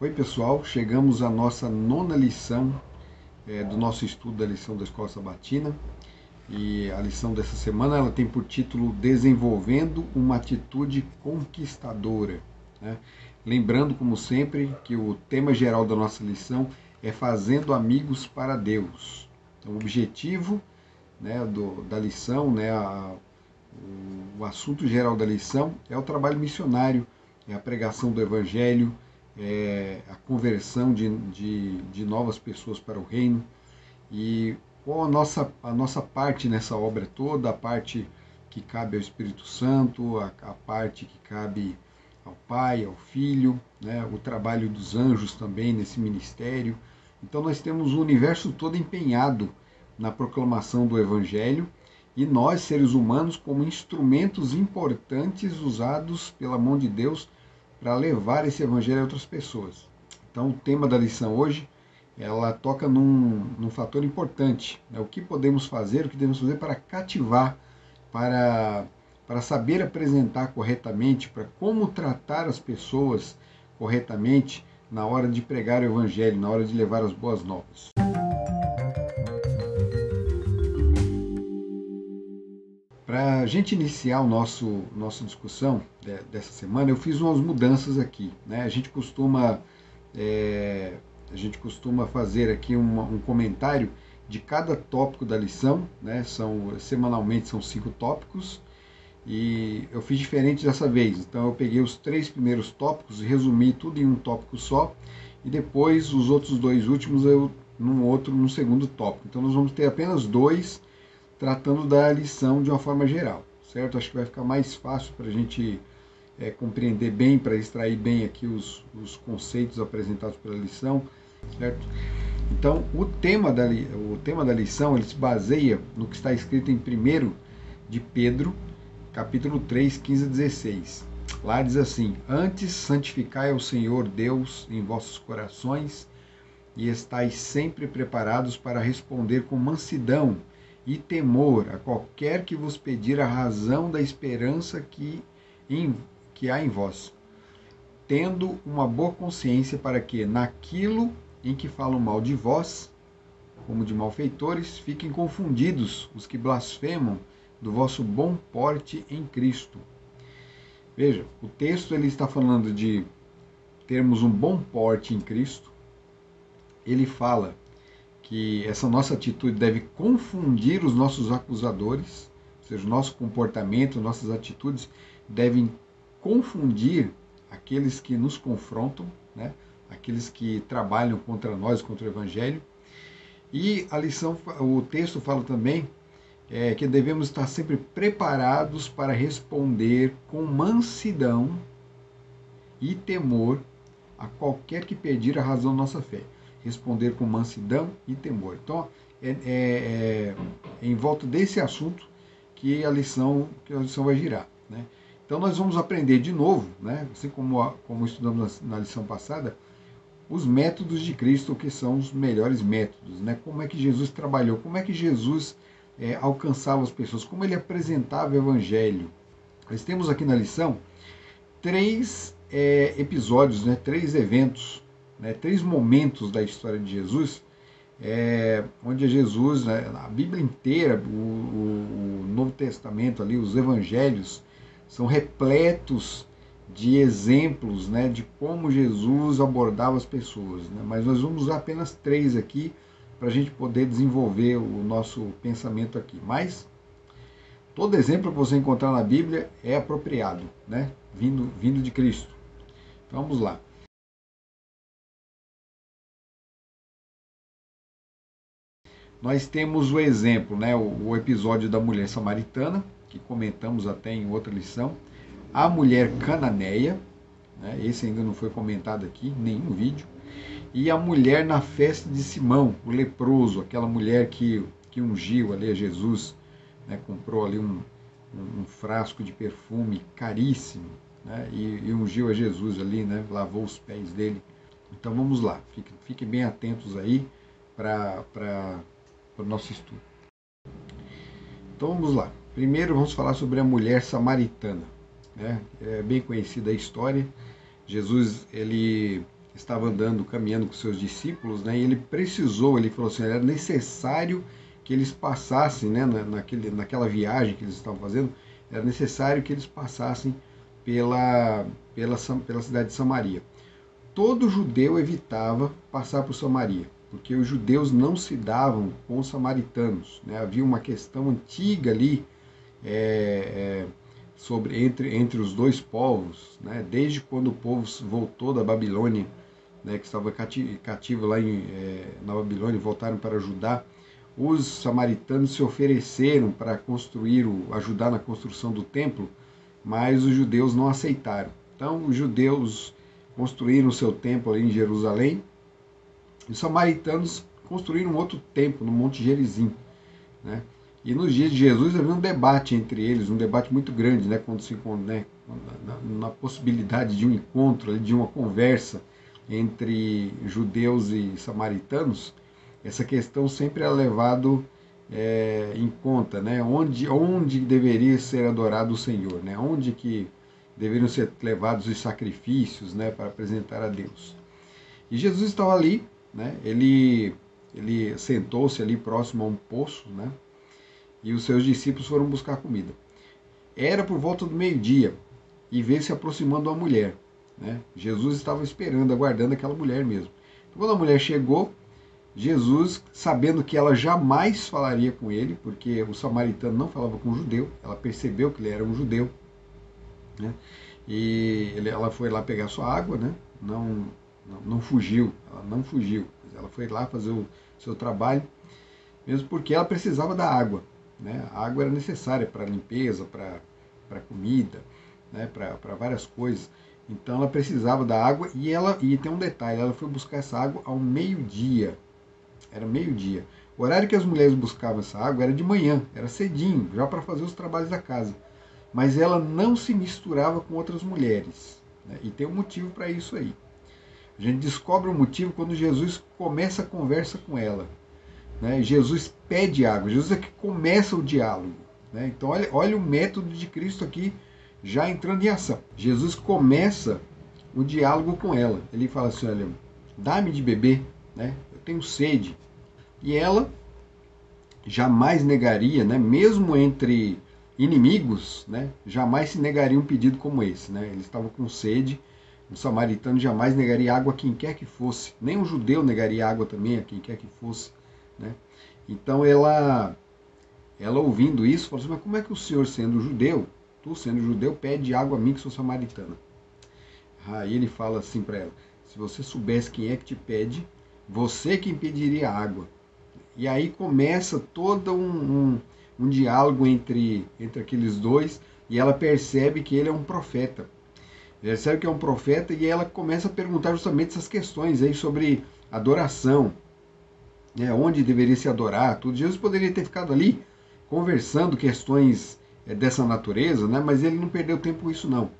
Oi pessoal, chegamos à nossa nona lição do nosso estudo da lição da Escola Sabatina, e a lição dessa semana ela tem por título Desenvolvendo uma Atitude Conquistadora, né? Lembrando, como sempre, que o tema geral da nossa lição é Fazendo Amigos para Deus. Então, o objetivo, né, da lição, né, o assunto geral da lição é o trabalho missionário, é a pregação do Evangelho, é a conversão de novas pessoas para o reino. E qual a nossa parte nessa obra toda, a parte que cabe ao Espírito Santo, a parte que cabe ao Pai, ao Filho, né, o trabalho dos anjos também nesse ministério. Então nós temos o universo todo empenhado na proclamação do Evangelho, e nós, seres humanos, como instrumentos importantes usados pela mão de Deus para levar esse Evangelho a outras pessoas. Então o tema da lição hoje, ela toca num fator importante, né? O que podemos fazer, o que devemos fazer para cativar, para saber apresentar corretamente, para como tratar as pessoas corretamente na hora de pregar o Evangelho, na hora de levar as boas novas. Para a gente iniciar nossa discussão dessa semana, eu fiz umas mudanças aqui, né? A gente costuma fazer aqui um comentário de cada tópico da lição, né? Semanalmente são 5 tópicos, e eu fiz diferente dessa vez. Então eu peguei os 3 primeiros tópicos e resumi tudo em um tópico só, e depois os outros 2 últimos num segundo tópico. Então nós vamos ter apenas 2 tratando da lição de uma forma geral, certo? Acho que vai ficar mais fácil para a gente compreender bem, para extrair bem aqui os conceitos apresentados pela lição, certo? Então, o tema da lição ele se baseia no que está escrito em 1 de Pedro, capítulo 3, 15 a 16. Lá diz assim: Antes santificai ao Senhor Deus em vossos corações, e estais sempre preparados para responder com mansidão e temor a qualquer que vos pedir a razão da esperança que há em vós, tendo uma boa consciência, para que, naquilo em que falam mal de vós, como de malfeitores, fiquem confundidos os que blasfemam do vosso bom porte em Cristo. Veja, o texto ele está falando de termos um bom porte em Cristo. Ele fala que essa nossa atitude deve confundir os nossos acusadores, ou seja, o nosso comportamento, nossas atitudes devem confundir aqueles que nos confrontam, né? Aqueles que trabalham contra nós, contra o Evangelho. E o texto fala também que devemos estar sempre preparados para responder com mansidão e temor a qualquer que pedir a razão da nossa fé. Responder com mansidão e temor. Então, é em volta desse assunto que a lição vai girar, né? Então, nós vamos aprender de novo, né? Assim como estudamos na lição passada, os métodos de Cristo, que são os melhores métodos, né? Como é que Jesus trabalhou, como é que Jesus alcançava as pessoas, como ele apresentava o Evangelho. Nós temos aqui na lição 3 episódios, né? 3 eventos, né, 3 momentos da história de Jesus, onde Jesus, né, a Bíblia inteira, o Novo Testamento ali, os Evangelhos, são repletos de exemplos, né, de como Jesus abordava as pessoas, né? Mas nós vamos usar apenas 3 aqui para a gente poder desenvolver o nosso pensamento aqui. Mas todo exemplo que você encontrar na Bíblia é apropriado, né, vindo de Cristo. Então vamos lá. Nós temos o exemplo, né, o episódio da mulher samaritana, que comentamos até em outra lição, a mulher cananeia, né, esse ainda não foi comentado aqui, em nenhum vídeo, e a mulher na festa de Simão, o leproso, aquela mulher que ungiu ali a Jesus, né, comprou ali um frasco de perfume caríssimo, né, e ungiu a Jesus ali, né, lavou os pés dele. Então vamos lá, fiquem bem atentos aí para o nosso estudo. Então vamos lá. Primeiro vamos falar sobre a mulher samaritana, né? É bem conhecida a história. Jesus ele estava andando, caminhando com seus discípulos, né, e ele falou assim, era necessário que eles passassem, né, naquela viagem que eles estavam fazendo, era necessário que eles passassem pela cidade de Samaria. Todo judeu evitava passar por Samaria, porque os judeus não se davam com os samaritanos, né? Havia uma questão antiga ali entre os dois povos, né? Desde quando o povo voltou da Babilônia, né, que estava cativo lá na Babilônia, voltaram para Judá, os samaritanos se ofereceram para ajudar na construção do templo, mas os judeus não aceitaram. Então os judeus construíram o seu templo ali em Jerusalém, e os samaritanos construíram outro templo no Monte Gerizim, né? E nos dias de Jesus havia um debate entre eles, um debate muito grande, né, quando se né, na possibilidade de um encontro, de uma conversa entre judeus e samaritanos. Essa questão sempre é levado em conta, né? Onde deveria ser adorado o Senhor, né? Onde que deveriam ser levados os sacrifícios, né, para apresentar a Deus. E Jesus estava ali, né? Ele sentou-se ali próximo a um poço, né? E os seus discípulos foram buscar comida. Era por volta do meio-dia e veio se aproximando uma mulher, né? Jesus estava esperando, aguardando aquela mulher mesmo. Então, quando a mulher chegou, Jesus, sabendo que ela jamais falaria com ele, porque o samaritano não falava com o judeu, ela percebeu que ele era um judeu, né? E ela foi lá pegar sua água, né? Não fugiu, ela não fugiu. Ela foi lá fazer o seu trabalho, mesmo porque ela precisava da água, né? A água era necessária para limpeza, para comida, né? Para várias coisas. Então ela precisava da água e tem um detalhe, ela foi buscar essa água ao meio-dia. Era meio-dia. O horário que as mulheres buscavam essa água era de manhã, era cedinho, já para fazer os trabalhos da casa. Mas ela não se misturava com outras mulheres, né? E tem um motivo para isso aí. A gente descobre o motivo quando Jesus começa a conversa com ela, né? Jesus pede água, Jesus é que começa o diálogo, né? Então olha o método de Cristo aqui já entrando em ação. Jesus começa o diálogo com ela. Ele fala assim, olha, dá-me de beber, né? Eu tenho sede. E ela jamais negaria, né? Mesmo entre inimigos, né? Jamais se negaria um pedido como esse, né? Eles estavam com sede. Um samaritano jamais negaria água a quem quer que fosse. Nem um judeu negaria água também a quem quer que fosse, né? Então ela ouvindo isso, falou assim, mas como é que o senhor sendo judeu, tu sendo judeu, pede água a mim que sou samaritana? Aí ele fala assim para ela, se você soubesse quem é que te pede, você que impediria a água. E aí começa todo um diálogo entre aqueles dois, e ela percebe que ele é um profeta. Percebe que é um profeta e ela começa a perguntar justamente essas questões aí sobre adoração, né, onde deveria se adorar, tudo. Jesus poderia ter ficado ali conversando questões dessa natureza, né, mas ele não perdeu tempo com isso não.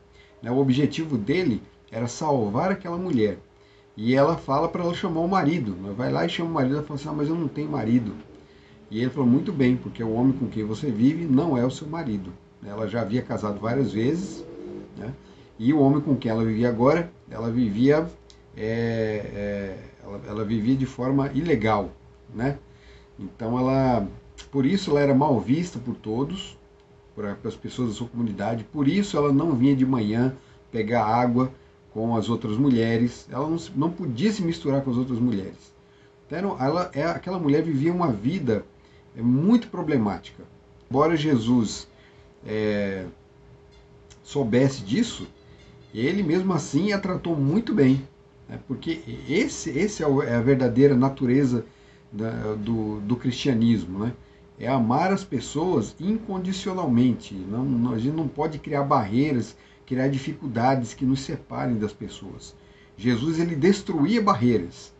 Né, o objetivo dele era salvar aquela mulher. E ela fala para ela chamar o marido. Ela vai lá e chama o marido, ela fala assim, mas eu não tenho marido. E ele falou, muito bem, porque o homem com quem você vive não é o seu marido. Ela já havia casado várias vezes, né? E o homem com quem ela vivia agora, ela vivia de forma ilegal, né? Então por isso ela era mal vista por todos, as pessoas da sua comunidade, por isso ela não vinha de manhã pegar água com as outras mulheres, ela não podia se misturar com as outras mulheres. Então, aquela mulher vivia uma vida muito problemática. Embora Jesus soubesse disso, ele mesmo assim a tratou muito bem, né? Porque esse é a verdadeira natureza do cristianismo, né? É amar as pessoas incondicionalmente. A gente não pode criar barreiras, criar dificuldades que nos separem das pessoas. Jesus, ele destruía barreiras.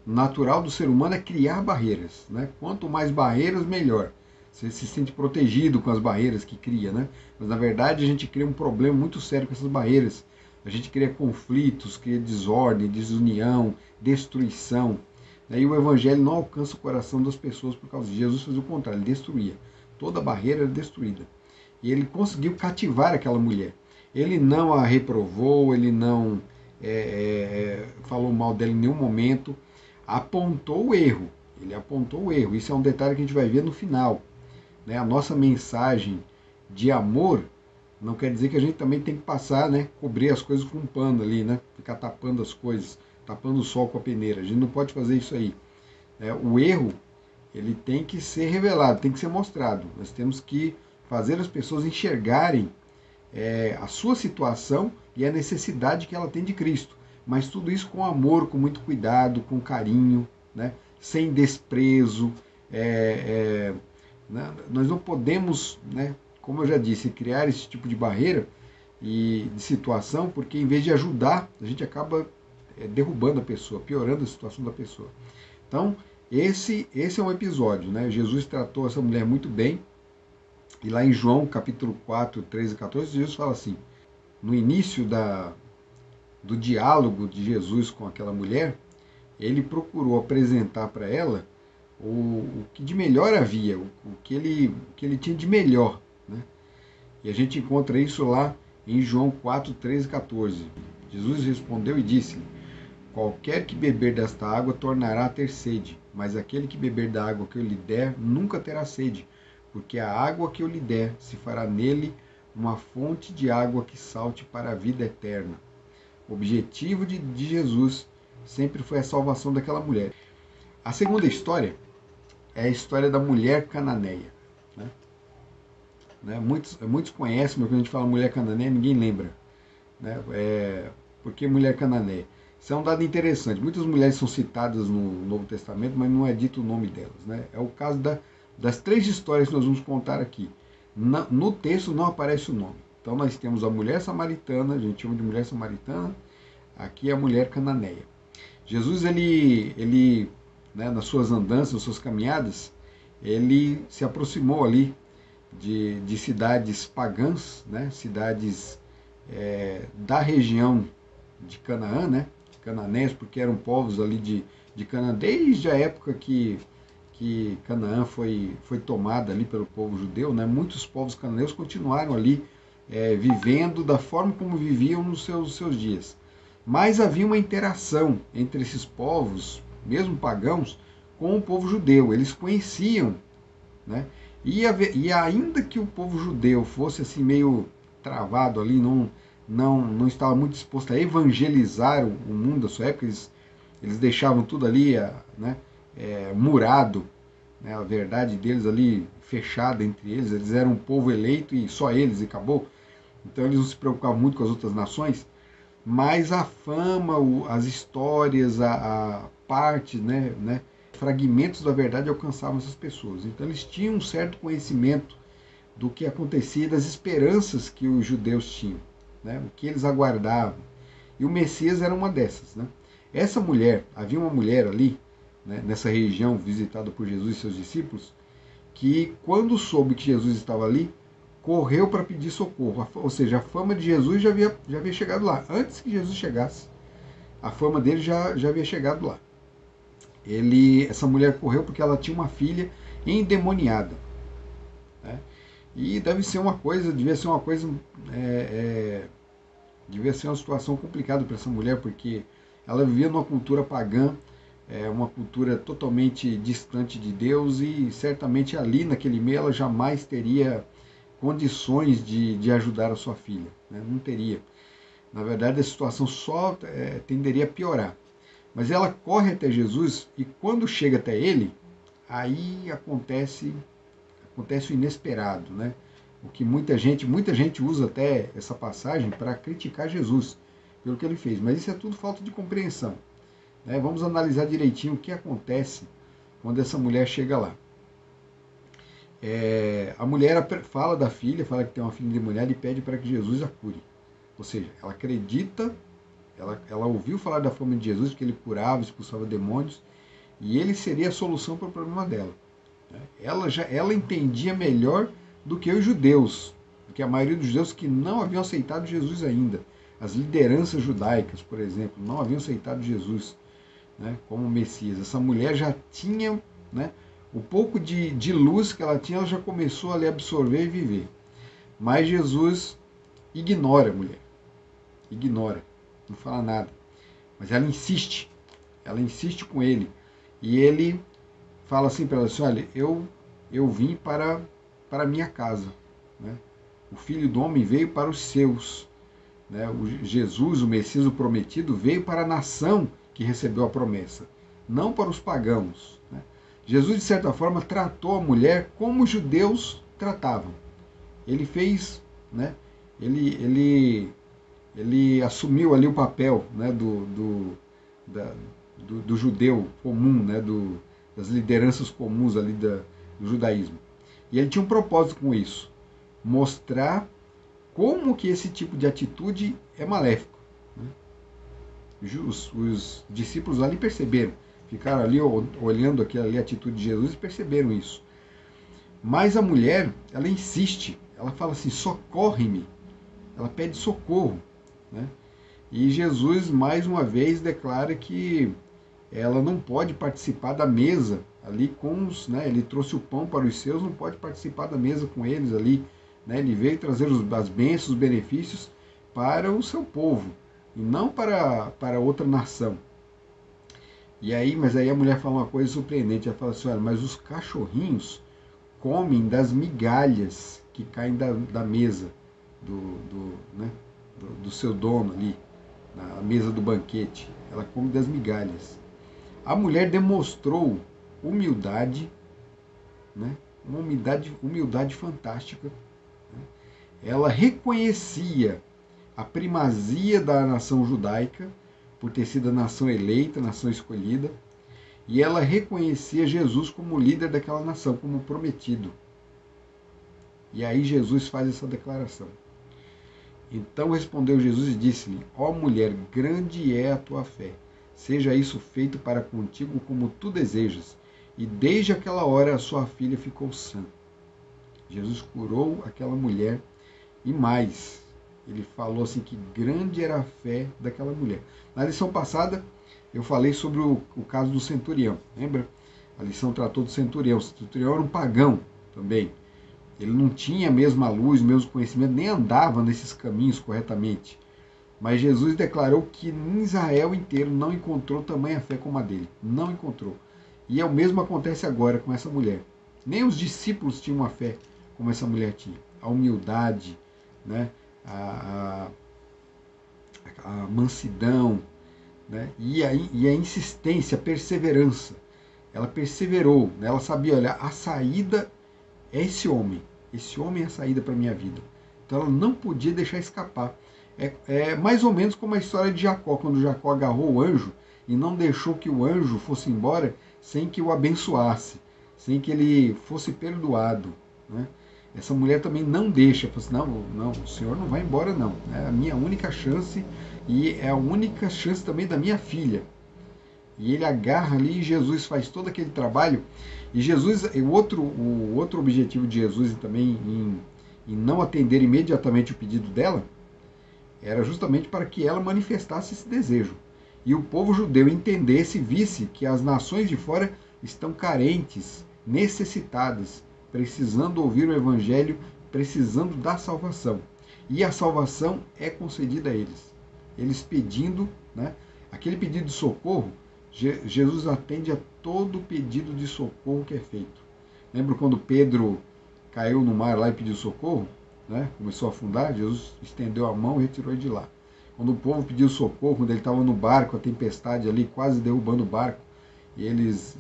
O natural do ser humano é criar barreiras, né? Quanto mais barreiras, melhor. Você se sente protegido com as barreiras que cria, né? Mas na verdade a gente cria um problema muito sério com essas barreiras. A gente cria conflitos, cria desordem, desunião, destruição. E o evangelho não alcança o coração das pessoas por causa de Jesus, fazia o contrário, ele destruía. Toda barreira era destruída. E ele conseguiu cativar aquela mulher. Ele não a reprovou, ele não falou mal dela em nenhum momento, apontou o erro. Ele apontou o erro. Isso é um detalhe que a gente vai ver no final, né? A nossa mensagem de amor não quer dizer que a gente também tem que passar, né, cobrir as coisas com um pano ali, né, ficar tapando as coisas, tapando o sol com a peneira. A gente não pode fazer isso aí. O erro, ele tem que ser revelado, tem que ser mostrado. Nós temos que fazer as pessoas enxergarem a sua situação e a necessidade que ela tem de Cristo. Mas tudo isso com amor, com muito cuidado, com carinho, né, sem desprezo. Nós não podemos, né, como eu já disse, criar esse tipo de barreira e de situação, porque em vez de ajudar, a gente acaba derrubando a pessoa, piorando a situação da pessoa. Então, esse é um episódio, né? Jesus tratou essa mulher muito bem, e lá em João, capítulo 4, 13 e 14, Jesus fala assim, no início do diálogo de Jesus com aquela mulher, ele procurou apresentar para ela o que de melhor havia, o que ele tinha de melhor, né? E a gente encontra isso lá em João 4, 13 e 14. Jesus respondeu e disse, qualquer que beber desta água tornará a ter sede, mas aquele que beber da água que eu lhe der nunca terá sede, porque a água que eu lhe der se fará nele uma fonte de água que salte para a vida eterna. O objetivo de Jesus sempre foi a salvação daquela mulher. A segunda história é a história da mulher cananeia. Muitos conhecem, mas quando a gente fala mulher cananeia, ninguém lembra. Por que mulher cananeia? Isso é um dado interessante. Muitas mulheres são citadas no Novo Testamento, mas não é dito o nome delas, né? É o caso das 3 histórias que nós vamos contar aqui. No texto não aparece o nome. Então nós temos a mulher samaritana, a gente chama de mulher samaritana, aqui é a mulher cananeia. Jesus, ele nas suas andanças, nas suas caminhadas, ele se aproximou ali de cidades pagãs, né? Cidades da região de Canaã, né? Cananeus, porque eram povos ali de Canaã, desde a época que Canaã foi tomada ali pelo povo judeu, né? Muitos povos cananeus continuaram ali vivendo da forma como viviam nos seus dias. Mas havia uma interação entre esses povos, mesmo pagãos, com o povo judeu. Eles conheciam, né? E ainda que o povo judeu fosse assim meio travado ali, não estava muito disposto a evangelizar o mundo da sua época, eles deixavam tudo ali murado, né, a verdade deles ali fechada entre eles eram um povo eleito e só eles e acabou. Então eles não se preocupavam muito com as outras nações, mas a fama, as histórias, a parte, fragmentos da verdade alcançavam essas pessoas. Então eles tinham um certo conhecimento do que acontecia, das esperanças que os judeus tinham, né, o que eles aguardavam. E o Messias era uma dessas, né? Essa mulher, havia uma mulher ali, né, nessa região visitada por Jesus e seus discípulos, que quando soube que Jesus estava ali, correu para pedir socorro. Ou seja, a fama de Jesus já havia chegado lá. Antes que Jesus chegasse, a fama dele já havia chegado lá. Essa mulher correu porque ela tinha uma filha endemoniada, né? E devia ser uma situação complicada para essa mulher, porque ela vivia numa cultura pagã, uma cultura totalmente distante de Deus, e certamente ali naquele meio ela jamais teria condições de ajudar a sua filha, né? Não teria. Na verdade, a situação só tenderia a piorar. Mas ela corre até Jesus, e quando chega até ele, aí acontece o inesperado, né? O que muita gente usa até essa passagem para criticar Jesus pelo que ele fez, mas isso é tudo falta de compreensão, né? Vamos analisar direitinho o que acontece quando essa mulher chega lá. A mulher fala da filha, fala que tem uma filha endemoniada e pede para que Jesus a cure. Ou seja, ela acredita, ela ouviu falar da fama de Jesus, que ele curava, expulsava demônios, e ele seria a solução para o problema dela. Ela entendia melhor do que os judeus, do que a maioria dos judeus que não haviam aceitado Jesus ainda. As lideranças judaicas, por exemplo, não haviam aceitado Jesus, né, como Messias. Essa mulher já tinha, né, o pouco de luz que ela tinha, ela já começou a lhe absorver e viver. Mas Jesus ignora a mulher. Ignora. não fala nada. Mas ela insiste com ele. E ele fala assim para ela assim, olha, eu vim para a minha casa, né? O Filho do Homem veio para os seus, né? O Jesus, o Messias, o prometido, veio para a nação que recebeu a promessa, não para os pagãos, né? Jesus, de certa forma, tratou a mulher como os judeus tratavam. Ele fez, né? Ele assumiu ali o papel, né, do judeu comum, né, das lideranças comuns ali do judaísmo. E ele tinha um propósito com isso, mostrar como que esse tipo de atitude é maléfico, né? Os discípulos ali perceberam, ficaram ali olhando ali a atitude de Jesus e perceberam isso. Mas a mulher, ela insiste, ela fala assim, socorre-me, ela pede socorro, né? E Jesus, mais uma vez, declara que ela não pode participar da mesa ali com os, né? Ele trouxe o pão para os seus, não pode participar da mesa com eles ali, né? Ele veio trazer as bênçãos, os benefícios para o seu povo, e não para outra nação. Mas aí a mulher fala uma coisa surpreendente, ela fala assim, olha, mas os cachorrinhos comem das migalhas que caem da mesa né, do seu dono ali, na mesa do banquete. Ela come das migalhas. A mulher demonstrou humildade, né, uma humildade fantástica. Né? Ela reconhecia a primazia da nação judaica, por ter sido a nação eleita, a nação escolhida, e ela reconhecia Jesus como líder daquela nação, como prometido. E aí Jesus faz essa declaração. Então respondeu Jesus e disse-lhe, ó mulher, grande é a tua fé, seja isso feito para contigo como tu desejas. E desde aquela hora a sua filha ficou sã. Jesus curou aquela mulher e mais, ele falou assim que grande era a fé daquela mulher. Na lição passada eu falei sobre o caso do centurião, lembra? A lição tratou do centurião. O centurião era um pagão também. Ele não tinha a mesma luz, o mesmo conhecimento, nem andava nesses caminhos corretamente. Mas Jesus declarou que em Israel inteiro não encontrou tamanha fé como a dele. Não encontrou. E o mesmo acontece agora com essa mulher. Nem os discípulos tinham uma fé como essa mulher tinha. A humildade, né? a mansidão, né? E a insistência, a perseverança. Ela perseverou, né? Ela sabia, olha, a saída é esse homem é a saída para a minha vida. Então ela não podia deixar escapar. É mais ou menos como a história de Jacó, quando Jacó agarrou o anjo e não deixou que o anjo fosse embora sem que o abençoasse, sem que ele fosse perdoado, né? Essa mulher também não deixa, fala assim, não, o senhor não vai embora não, é a minha única chance e é a única chance também da minha filha. E ele agarra ali e Jesus faz todo aquele trabalho. E Jesus, o outro objetivo de Jesus também em não atender imediatamente o pedido dela, era justamente para que ela manifestasse esse desejo. E o povo judeu entendesse e visse que as nações de fora estão carentes, necessitadas, precisando ouvir o Evangelho, precisando da salvação. E a salvação é concedida a eles. Eles pedindo, né, aquele pedido de socorro, Jesus atende a todo pedido de socorro que é feito. Lembra quando Pedro caiu no mar lá e pediu socorro? Né? Começou a afundar, Jesus estendeu a mão e retirou ele de lá. Quando o povo pediu socorro, quando ele estava no barco, a tempestade ali quase derrubando o barco, e eles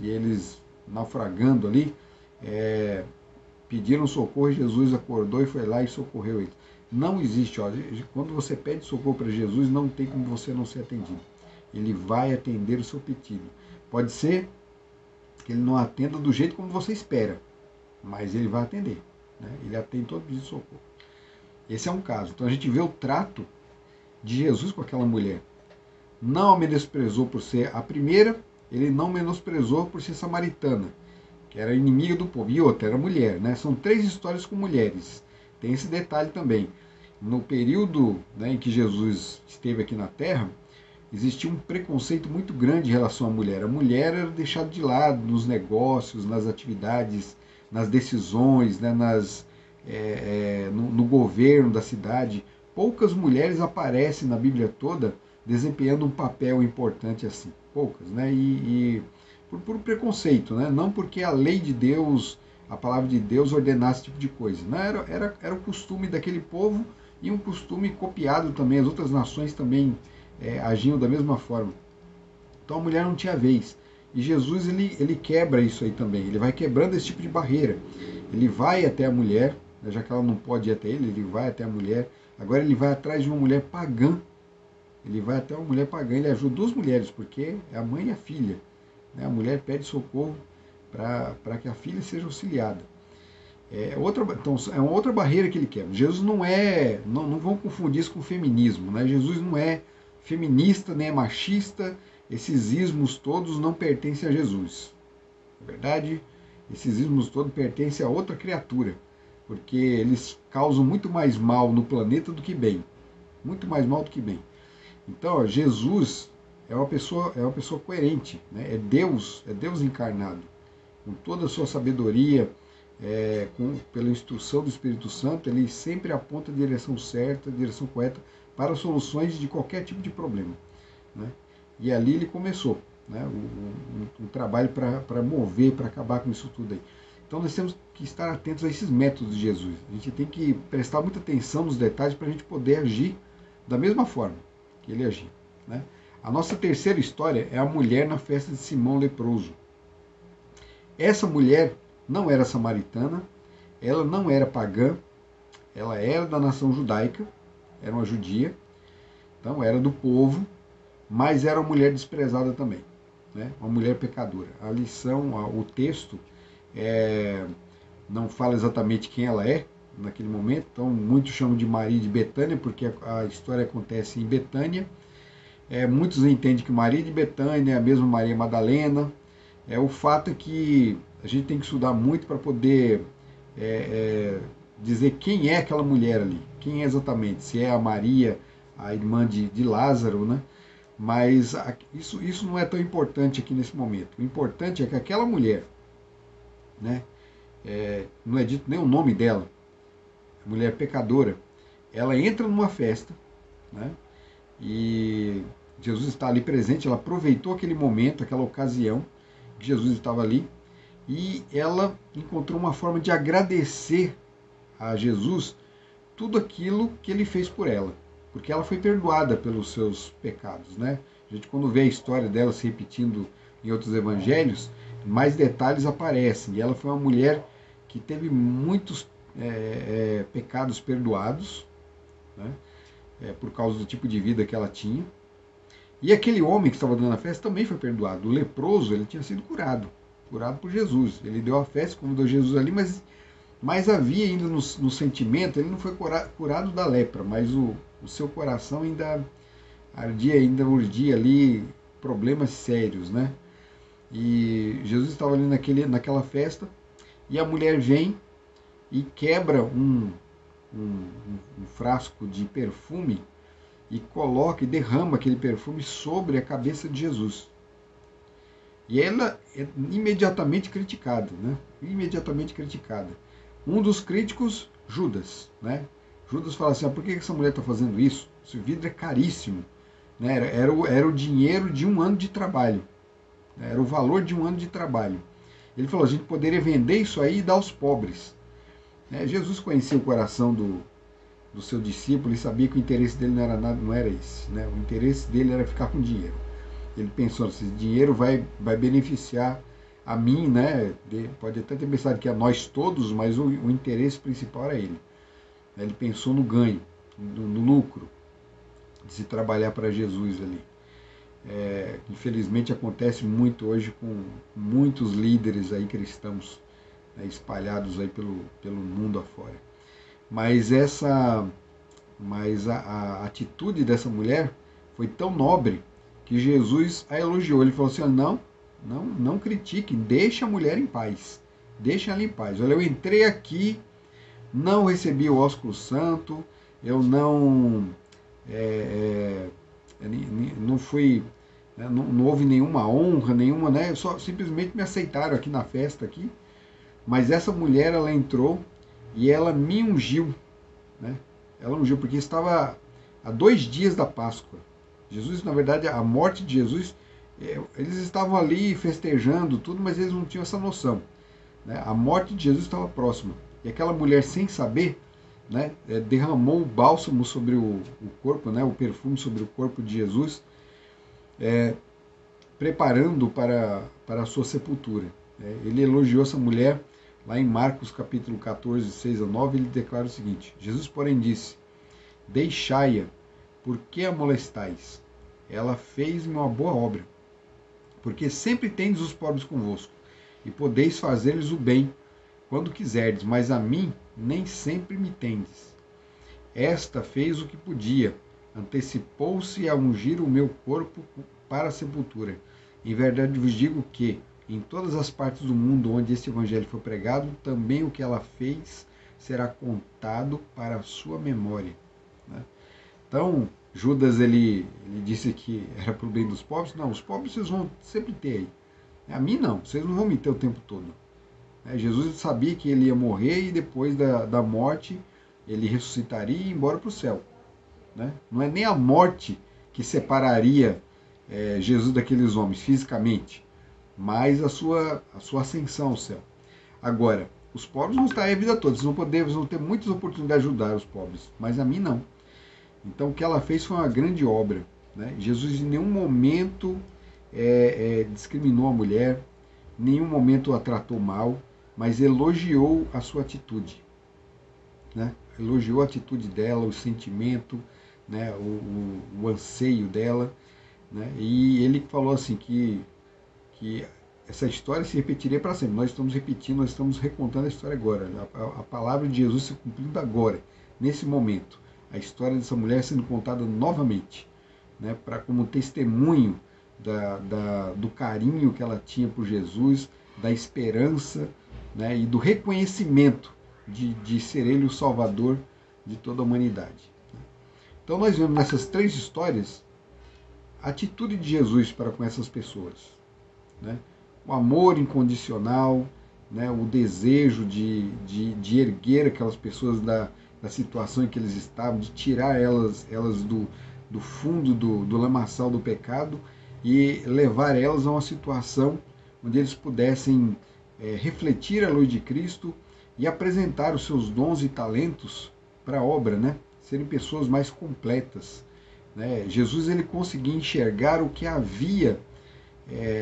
naufragando ali, pediram socorro e Jesus acordou e foi lá e socorreu eles. Não existe, quando você pede socorro para Jesus, não tem como você não ser atendido. Ele vai atender o seu pedido. Pode ser que ele não atenda do jeito como você espera, mas ele vai atender, né? Ele atende todo pedido de socorro. Esse é um caso. Então a gente vê o trato de Jesus com aquela mulher. Não a menosprezou por ser a primeira, ele não menosprezou por ser samaritana, que era inimiga do povo, e outra era mulher, né? São 3 histórias com mulheres. Tem esse detalhe também. No período, né, em que Jesus esteve aqui na Terra, existia um preconceito muito grande em relação à mulher. A mulher era deixada de lado nos negócios, nas atividades, nas decisões, né, no governo da cidade. Poucas mulheres aparecem na Bíblia toda desempenhando um papel importante assim. Poucas, né? E por preconceito, né? Não porque a lei de Deus, a palavra de Deus ordenasse esse tipo de coisa. Não, era o costume daquele povo e um costume copiado também. As outras nações também agiam da mesma forma. Então a mulher não tinha vez. E Jesus ele quebra isso aí também. Ele vai quebrando esse tipo de barreira. Ele vai até a mulher, né, já que ela não pode ir até ele vai até a mulher. Agora ele vai atrás de uma mulher pagã. Ele vai até uma mulher pagã. Ele ajuda duas mulheres, porque é a mãe e a filha. Né? A mulher pede socorro para que a filha seja auxiliada. Então, é uma outra barreira que ele quebra. Jesus não vão confundir isso com feminismo. Né? Jesus não é feminista, nem é machista. Esses ismos todos não pertencem a Jesus. Na verdade, esses ismos todos pertencem a outra criatura, porque eles causam muito mais mal no planeta do que bem. Muito mais mal do que bem. Então, ó, Jesus é uma pessoa coerente, né? É Deus encarnado, com toda a sua sabedoria, pela instrução do Espírito Santo, ele sempre aponta a direção certa, a direção correta para soluções de qualquer tipo de problema. Né? E ali ele começou, né, um trabalho para mover, para acabar com isso tudo aí. Então nós temos que estar atentos a esses métodos de Jesus. A gente tem que prestar muita atenção nos detalhes para a gente poder agir da mesma forma que ele agia. Né? A nossa terceira história é a mulher na festa de Simão leproso. Essa mulher não era samaritana, ela não era pagã, ela era da nação judaica, era uma judia, então era do povo, mas era uma mulher desprezada também, né? Uma mulher pecadora. A lição, o texto, não fala exatamente quem ela é naquele momento, então muitos chamam de Maria de Betânia, porque a história acontece em Betânia. Muitos entendem que Maria de Betânia é a mesma Maria Madalena. O fato é que a gente tem que estudar muito para poder dizer quem é aquela mulher ali, quem é exatamente, se é a Maria, a irmã de Lázaro, né? Mas isso não é tão importante aqui nesse momento. O importante é que aquela mulher, né, não é dito nem o nome dela, mulher pecadora, ela entra numa festa, né, e Jesus está ali presente, ela aproveitou aquele momento, aquela ocasião que Jesus estava ali, e ela encontrou uma forma de agradecer a Jesus tudo aquilo que ele fez por ela, porque ela foi perdoada pelos seus pecados, né? A gente, quando vê a história dela se repetindo em outros evangelhos, mais detalhes aparecem. E ela foi uma mulher que teve muitos pecados perdoados, né? Por causa do tipo de vida que ela tinha. E aquele homem que estava dando a festa também foi perdoado. O leproso, ele tinha sido curado por Jesus. Ele deu a festa, convidou Jesus ali, mas havia ainda no sentimento, ele não foi curado da lepra, mas o seu coração ainda urdia ali problemas sérios, né? E Jesus estava ali naquela festa, e a mulher vem e quebra um frasco de perfume e coloca e derrama aquele perfume sobre a cabeça de Jesus. E ela é imediatamente criticada, né? Imediatamente criticada. Um dos críticos, Judas, né? Judas fala assim, por que essa mulher está fazendo isso? Esse vidro é caríssimo. Né? Era o dinheiro de um ano de trabalho. Né? Era o valor de um ano de trabalho. Ele falou, a gente poderia vender isso aí e dar aos pobres. Né? Jesus conhecia o coração do seu discípulo e sabia que o interesse dele não era esse. Né? O interesse dele era ficar com dinheiro. Ele pensou, esse dinheiro vai beneficiar a mim, né? Pode até ter pensado que a nós todos, mas o interesse principal era ele. Ele pensou no ganho, no lucro de se trabalhar para Jesus ali. Infelizmente acontece muito hoje com muitos líderes aí cristãos, né, espalhados aí pelo mundo afora. Mas a atitude dessa mulher foi tão nobre que Jesus a elogiou. Ele falou assim, não critiquem, deixa a mulher em paz. Deixa ela em paz. Olha, eu entrei aqui, não recebi o ósculo santo, eu não fui, não houve nenhuma honra, nenhuma, né? Só simplesmente me aceitaram aqui na festa aqui. Mas essa mulher, ela entrou e ela me ungiu, né? Ela ungiu porque estava há 2 dias da Páscoa. Jesus, na verdade, a morte de Jesus, eles estavam ali festejando tudo, mas eles não tinham essa noção, né? A morte de Jesus estava próxima. E aquela mulher, sem saber, né, derramou o bálsamo sobre o corpo, né, o perfume sobre o corpo de Jesus, preparando para a sua sepultura. Ele elogiou essa mulher lá em Marcos capítulo 14, 6 a 9, ele declara o seguinte: Jesus, porém, disse: deixai-a, por que a molestais? Ela fez-me uma boa obra, porque sempre tendes os pobres convosco, e podeis fazer-lhes o bem quando quiserdes, mas a mim nem sempre me tendes. Esta fez o que podia, antecipou-se a ungir o meu corpo para a sepultura. Em verdade vos digo que, em todas as partes do mundo onde este evangelho for pregado, também o que ela fez será contado para a sua memória. Né? Então, Judas ele disse que era para o bem dos pobres. Não, os pobres vocês vão sempre ter aí. A mim não, vocês não vão me ter o tempo todo. Jesus sabia que ele ia morrer e depois da morte ele ressuscitaria e ia embora para o céu. Né? Não é nem a morte que separaria Jesus daqueles homens fisicamente, mas a sua ascensão ao céu. Agora, os pobres vão estar aí a vida toda, vocês vão ter muitas oportunidades de ajudar os pobres, mas a mim não. Então o que ela fez foi uma grande obra. Né? Jesus em nenhum momento discriminou a mulher, em nenhum momento a tratou mal, mas elogiou a sua atitude. Né? Elogiou a atitude dela, o sentimento, né? o anseio dela. Né? E ele falou assim que essa história se repetiria para sempre. Nós estamos repetindo, nós estamos recontando a história agora. A palavra de Jesus se cumprindo agora, nesse momento. A história dessa mulher sendo contada novamente, né? Como testemunho do carinho que ela tinha por Jesus, da esperança, né? E do reconhecimento de ser ele o Salvador de toda a humanidade. Então nós vemos nessas três histórias a atitude de Jesus para com essas pessoas. Né? O amor incondicional, né? O desejo de erguer aquelas pessoas da situação em que eles estavam, de tirar elas do fundo do lamaçal do pecado e levar elas a uma situação onde eles pudessem refletir a luz de Cristo e apresentar os seus dons e talentos para a obra, né? Serem pessoas mais completas. Né? Jesus ele conseguia enxergar o que havia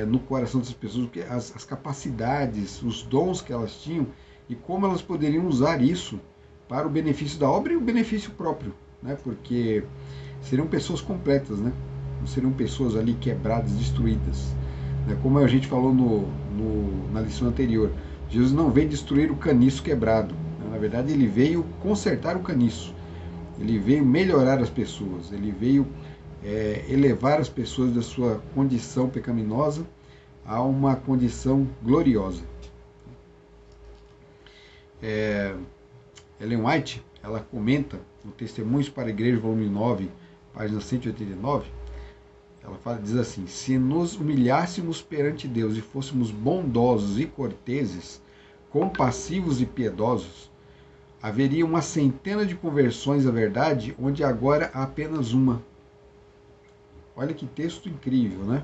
no coração dessas pessoas, as capacidades, os dons que elas tinham e como elas poderiam usar isso para o benefício da obra e o benefício próprio, né? Porque seriam pessoas completas, né? Não seriam pessoas ali quebradas, destruídas. Né? Como a gente falou na lição anterior, Jesus não veio destruir o caniço quebrado. Né? Na verdade, ele veio consertar o caniço. Ele veio melhorar as pessoas. Ele veio elevar as pessoas da sua condição pecaminosa a uma condição gloriosa. Ellen White, ela comenta no Testemunhos para a Igreja, volume 9, página 189, ela diz assim: se nos humilhássemos perante Deus e fôssemos bondosos e corteses, compassivos e piedosos, haveria uma centena de conversões à verdade, onde agora há apenas uma. Olha que texto incrível, né?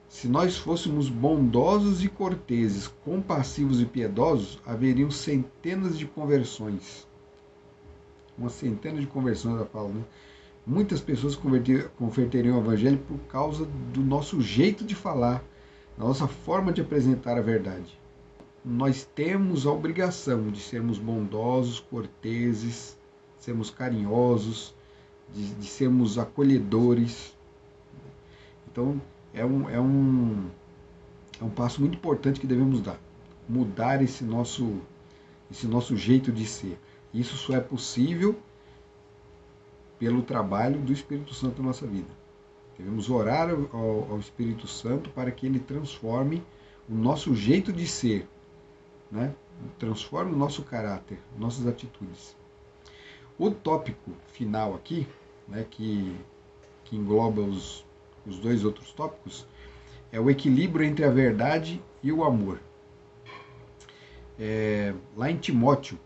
Se nós fôssemos bondosos e corteses, compassivos e piedosos, haveriam centenas de conversões. Uma centena de conversões, ela fala, né? Muitas pessoas converteriam ao Evangelho por causa do nosso jeito de falar, da nossa forma de apresentar a verdade. Nós temos a obrigação de sermos bondosos, corteses, sermos carinhosos, de sermos acolhedores. Então, é um passo muito importante que devemos dar. Mudar esse nosso jeito de ser. Isso só é possível pelo trabalho do Espírito Santo na nossa vida. Devemos orar ao Espírito Santo para que ele transforme o nosso jeito de ser, né? Transforme o nosso caráter, nossas atitudes. O tópico final aqui, né, que engloba os dois outros tópicos, é o equilíbrio entre a verdade e o amor. Lá em Timóteo,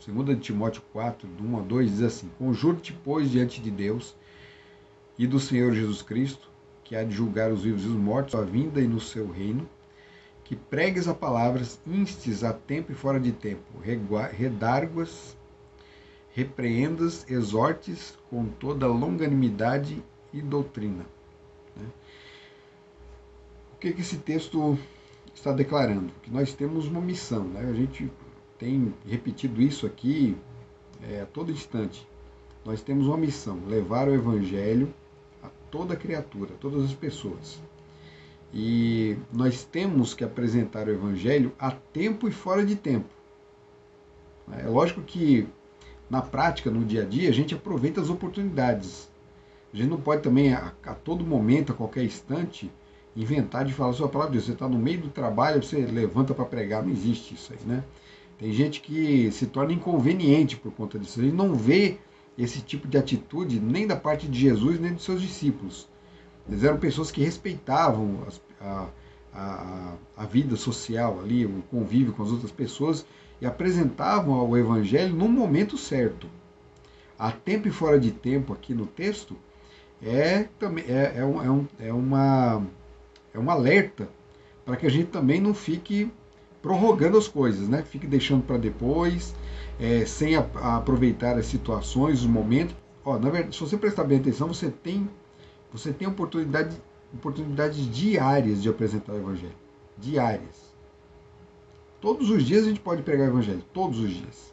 2 Timóteo 4, do 1 a 2, diz assim: conjuro-te, pois, diante de Deus e do Senhor Jesus Cristo, que há de julgar os vivos e os mortos, à vinda e no seu reino, que pregues a palavras, instes a tempo e fora de tempo, redarguas, repreendas, exortes com toda longanimidade e doutrina. O que esse texto está declarando? Que nós temos uma missão, né? A gente tem repetido isso aqui a todo instante. Nós temos uma missão, levar o Evangelho a toda criatura, a todas as pessoas. E nós temos que apresentar o Evangelho a tempo e fora de tempo. É lógico que na prática, no dia a dia, a gente aproveita as oportunidades. A gente não pode também, a todo momento, a qualquer instante, inventar de falar a sua palavra de Deus. Você está no meio do trabalho, você levanta para pregar. Não existe isso aí, né? Tem gente que se torna inconveniente por conta disso. A gente não vê esse tipo de atitude nem da parte de Jesus, nem dos seus discípulos. Eles eram pessoas que respeitavam a vida social ali, o convívio com as outras pessoas, e apresentavam o Evangelho no momento certo. A tempo e fora de tempo, aqui no texto, é um alerta para que a gente também não fique prorrogando as coisas, né? Fique deixando para depois, sem aproveitar as situações, os momentos. Na verdade, se você prestar bem atenção, você tem oportunidades diárias de apresentar o Evangelho. Diárias. Todos os dias a gente pode pregar o Evangelho. Todos os dias.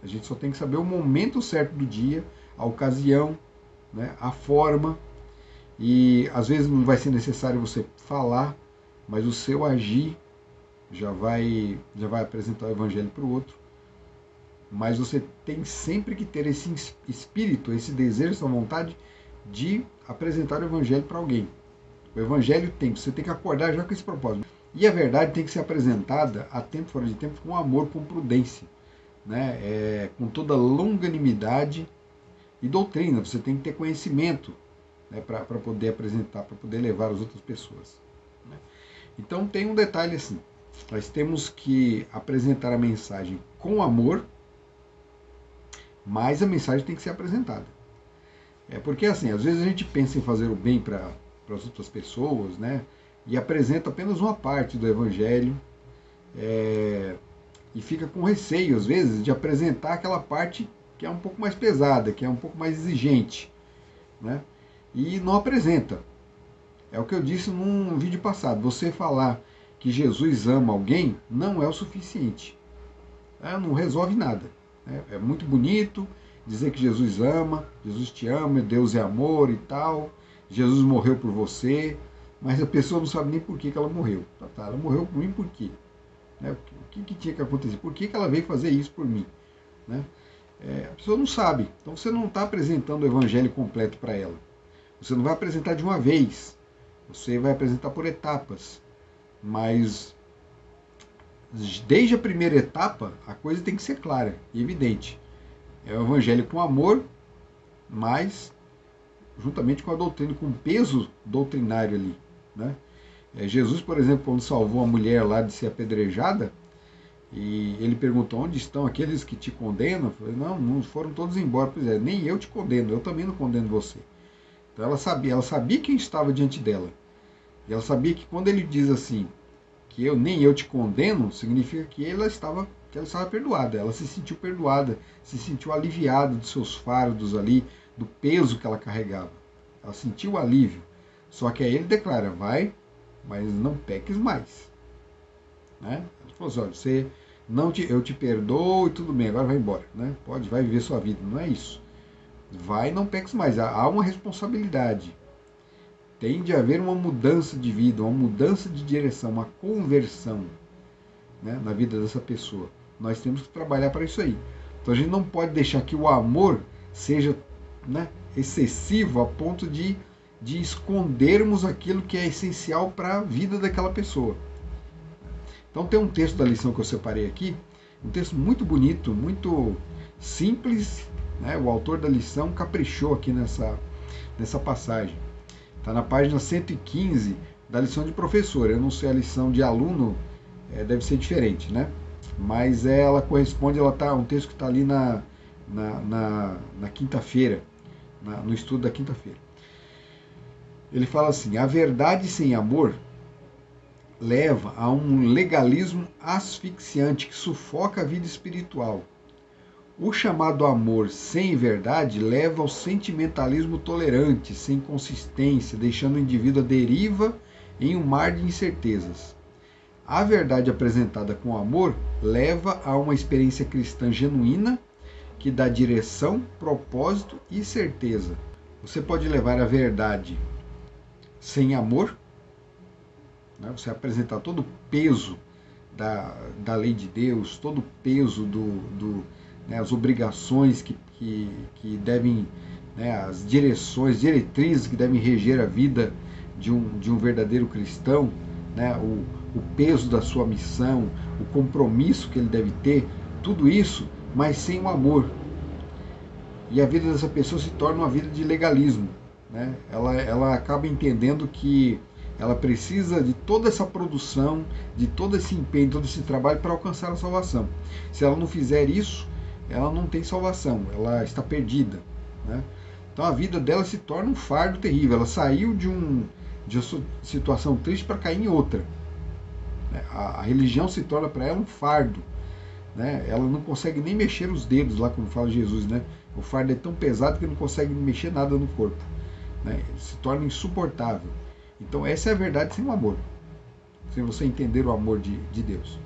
A gente só tem que saber o momento certo do dia, a ocasião, né, a forma. E às vezes não vai ser necessário você falar, mas o seu agir já vai apresentar o Evangelho para o outro. Mas você tem sempre que ter esse espírito, esse desejo, essa vontade de apresentar o Evangelho para alguém. O Evangelho você tem que acordar já com esse propósito. E a verdade tem que ser apresentada a tempo fora de tempo com amor, com prudência, né? Com toda longanimidade e doutrina. Você tem que ter conhecimento, né, para poder apresentar, para poder levar as outras pessoas, né? Então tem um detalhe assim, nós temos que apresentar a mensagem com amor, mas a mensagem tem que ser apresentada. Porque assim, às vezes a gente pensa em fazer o bem para as outras pessoas, né, e apresenta apenas uma parte do Evangelho, e fica com receio, às vezes, de apresentar aquela parte que é um pouco mais pesada, que é um pouco mais exigente, né, e não apresenta. É o que eu disse num vídeo passado, você falar que Jesus ama alguém não é o suficiente, não resolve nada. É muito bonito dizer que Jesus ama, Jesus te ama, Deus é amor e tal, Jesus morreu por você, mas a pessoa não sabe nem por que ela morreu. Ela morreu por mim por quê? O que tinha que acontecer? Por que ela veio fazer isso por mim? Né? A pessoa não sabe, então você não está apresentando o Evangelho completo para ela. Você não vai apresentar de uma vez, você vai apresentar por etapas, mas desde a primeira etapa a coisa tem que ser clara e evidente. É o Evangelho com amor, mas juntamente com a doutrina, com o peso doutrinário ali, né? Jesus, por exemplo, quando salvou a mulher lá de ser apedrejada, e ele perguntou: onde estão aqueles que te condenam? Eu falei: não foram todos embora. Pois é, nem eu te condeno, eu também não condeno você. Então ela sabia quem estava diante dela. E ela sabia que quando ele diz assim, que nem eu te condeno, significa que ela estava perdoada. Ela se sentiu perdoada, se sentiu aliviada dos seus fardos ali, do peso que ela carregava. Ela sentiu alívio. Só que aí ele declara: vai, mas não peques mais. Né? Ele falou assim: olha, eu te perdoo e tudo bem, agora vai embora. Né? Vai viver sua vida. Não é isso. Vai, não peques mais. Há uma responsabilidade. Tem de haver uma mudança de vida, uma mudança de direção, uma conversão, né, na vida dessa pessoa. Nós temos que trabalhar para isso aí. Então a gente não pode deixar que o amor seja, né, excessivo a ponto de escondermos aquilo que é essencial para a vida daquela pessoa. Então tem um texto da lição que eu separei aqui, um texto muito bonito, muito simples, né? O autor da lição caprichou aqui nessa passagem. Está na página 115 da lição de professor. Eu não sei a lição de aluno, deve ser diferente, né? Mas ela corresponde, um texto que está ali na quinta-feira, no estudo da quinta-feira. Ele fala assim: a verdade sem amor leva a um legalismo asfixiante que sufoca a vida espiritual. O chamado amor sem verdade leva ao sentimentalismo tolerante, sem consistência, deixando o indivíduo à deriva em um mar de incertezas. A verdade apresentada com amor leva a uma experiência cristã genuína que dá direção, propósito e certeza. Você pode levar a verdade sem amor, né? Você apresentar todo o peso da lei de Deus, todo o peso né, as obrigações que devem, né, as diretrizes que devem reger a vida de um verdadeiro cristão, né, o peso da sua missão, o compromisso que ele deve ter, tudo isso, mas sem o amor. E a vida dessa pessoa se torna uma vida de legalismo, né? Ela acaba entendendo que ela precisa de toda essa produção, de todo esse empenho, todo esse trabalho para alcançar a salvação. Se ela não fizer isso, ela não tem salvação, ela está perdida, né? Então a vida dela se torna um fardo terrível. Ela saiu de uma situação triste para cair em outra. A religião se torna para ela um fardo, né? Ela não consegue nem mexer os dedos, lá como fala Jesus, né? O fardo é tão pesado que não consegue mexer nada no corpo, né? Ele se torna insuportável. Então essa é a verdade sem o amor, sem você entender o amor de Deus.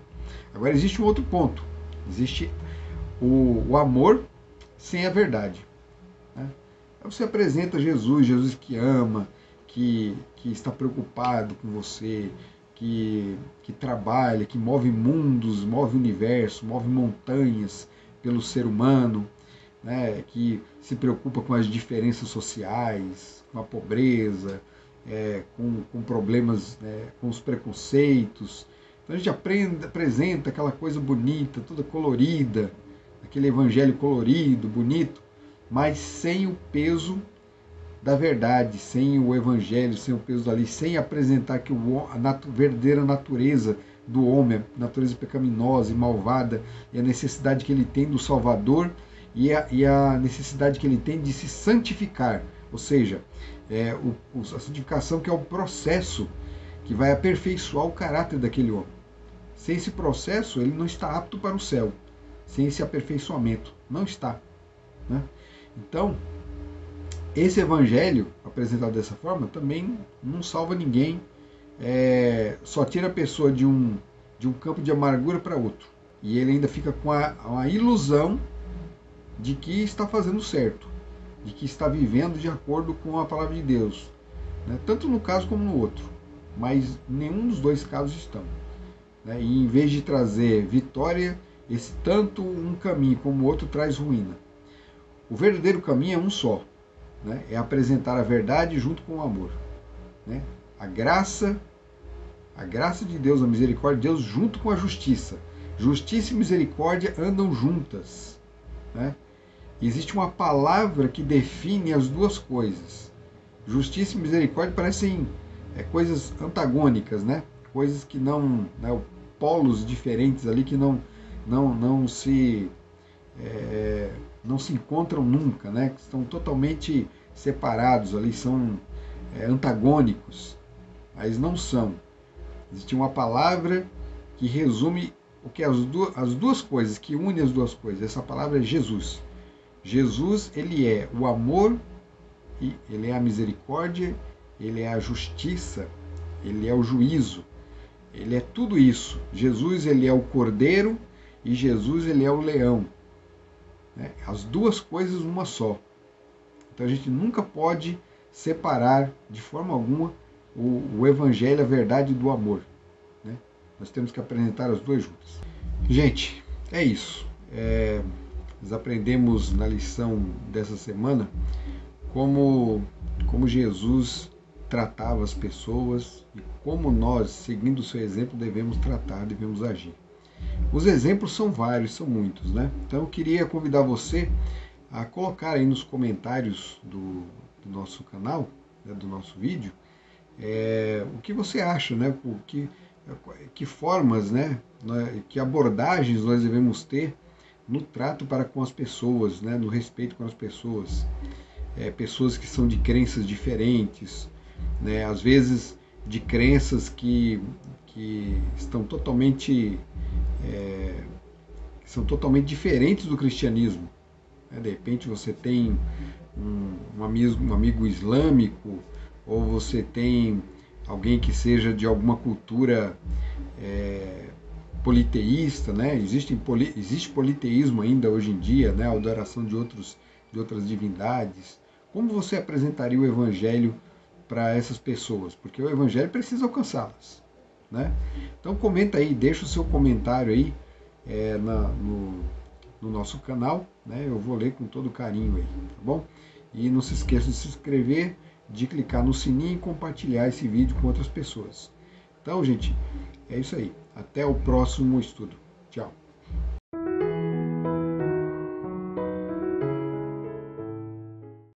Agora existe um outro ponto, existe o amor sem a verdade, né? Você apresenta Jesus que ama, que está preocupado com você, que trabalha, que move mundos, move o universo, move montanhas pelo ser humano, né, que se preocupa com as diferenças sociais, com a pobreza, com problemas, né, com os preconceitos. Então a gente apresenta aquela coisa bonita, toda colorida, aquele evangelho colorido, bonito, mas sem o peso da verdade, sem o evangelho, sem o peso da lei, sem apresentar que a verdadeira natureza do homem, a natureza pecaminosa e malvada, e a necessidade que ele tem do Salvador e a necessidade que ele tem de se santificar, ou seja, a santificação que é o processo que vai aperfeiçoar o caráter daquele homem. Sem esse processo, ele não está apto para o céu. Sem esse aperfeiçoamento, não está, né? Então, esse evangelho apresentado dessa forma também não salva ninguém, só tira a pessoa de um campo de amargura para outro. E ele ainda fica com a ilusão de que está fazendo certo, de que está vivendo de acordo com a palavra de Deus, né? Tanto no caso como no outro, mas nenhum dos dois casos estão, né? E em vez de trazer vitória, tanto um caminho como o outro traz ruína. O verdadeiro caminho é um só, né? É apresentar a verdade junto com o amor, né? A graça de Deus, a misericórdia de Deus junto com a justiça. Justiça e misericórdia andam juntas, né? Existe uma palavra que define as duas coisas. Justiça e misericórdia parecem coisas antagônicas, né? Coisas que não, né, polos diferentes ali que não se encontram nunca, né? Que estão totalmente separados ali, são antagônicos, mas não são. Existe uma palavra que resume o que as duas coisas, que une as duas coisas. Essa palavra é Jesus. Jesus, ele é o amor, ele é a misericórdia, ele é a justiça, ele é o juízo, ele é tudo isso. Jesus, ele é o cordeiro e Jesus, ele é o leão, né? As duas coisas numa só. Então a gente nunca pode separar de forma alguma o evangelho, a verdade do amor, né? Nós temos que apresentar as duas juntas. Gente, é isso. Nós aprendemos na lição dessa semana como Jesus tratava as pessoas e como nós, seguindo o seu exemplo, devemos tratar, devemos agir. Os exemplos são vários, são muitos, né? Então eu queria convidar você a colocar aí nos comentários do nosso canal, né, do nosso vídeo, o que você acha, né? Que formas, né? Que abordagens nós devemos ter no trato para com as pessoas, né, no respeito com as pessoas, pessoas que são de crenças diferentes, né, às vezes de crenças que estão totalmente, são totalmente diferentes do cristianismo. De repente você tem um amigo islâmico, ou você tem alguém que seja de alguma cultura politeísta, né? Existe politeísmo ainda hoje em dia, né? A adoração de outras divindades. Como você apresentaria o evangelho para essas pessoas? Porque o evangelho precisa alcançá-las, né? Então comenta aí, deixa o seu comentário aí no nosso canal, né? Eu vou ler com todo carinho aí, tá bom? E não se esqueça de se inscrever, de clicar no sininho e compartilhar esse vídeo com outras pessoas. Então, gente, é isso aí. Até o próximo estudo. Tchau.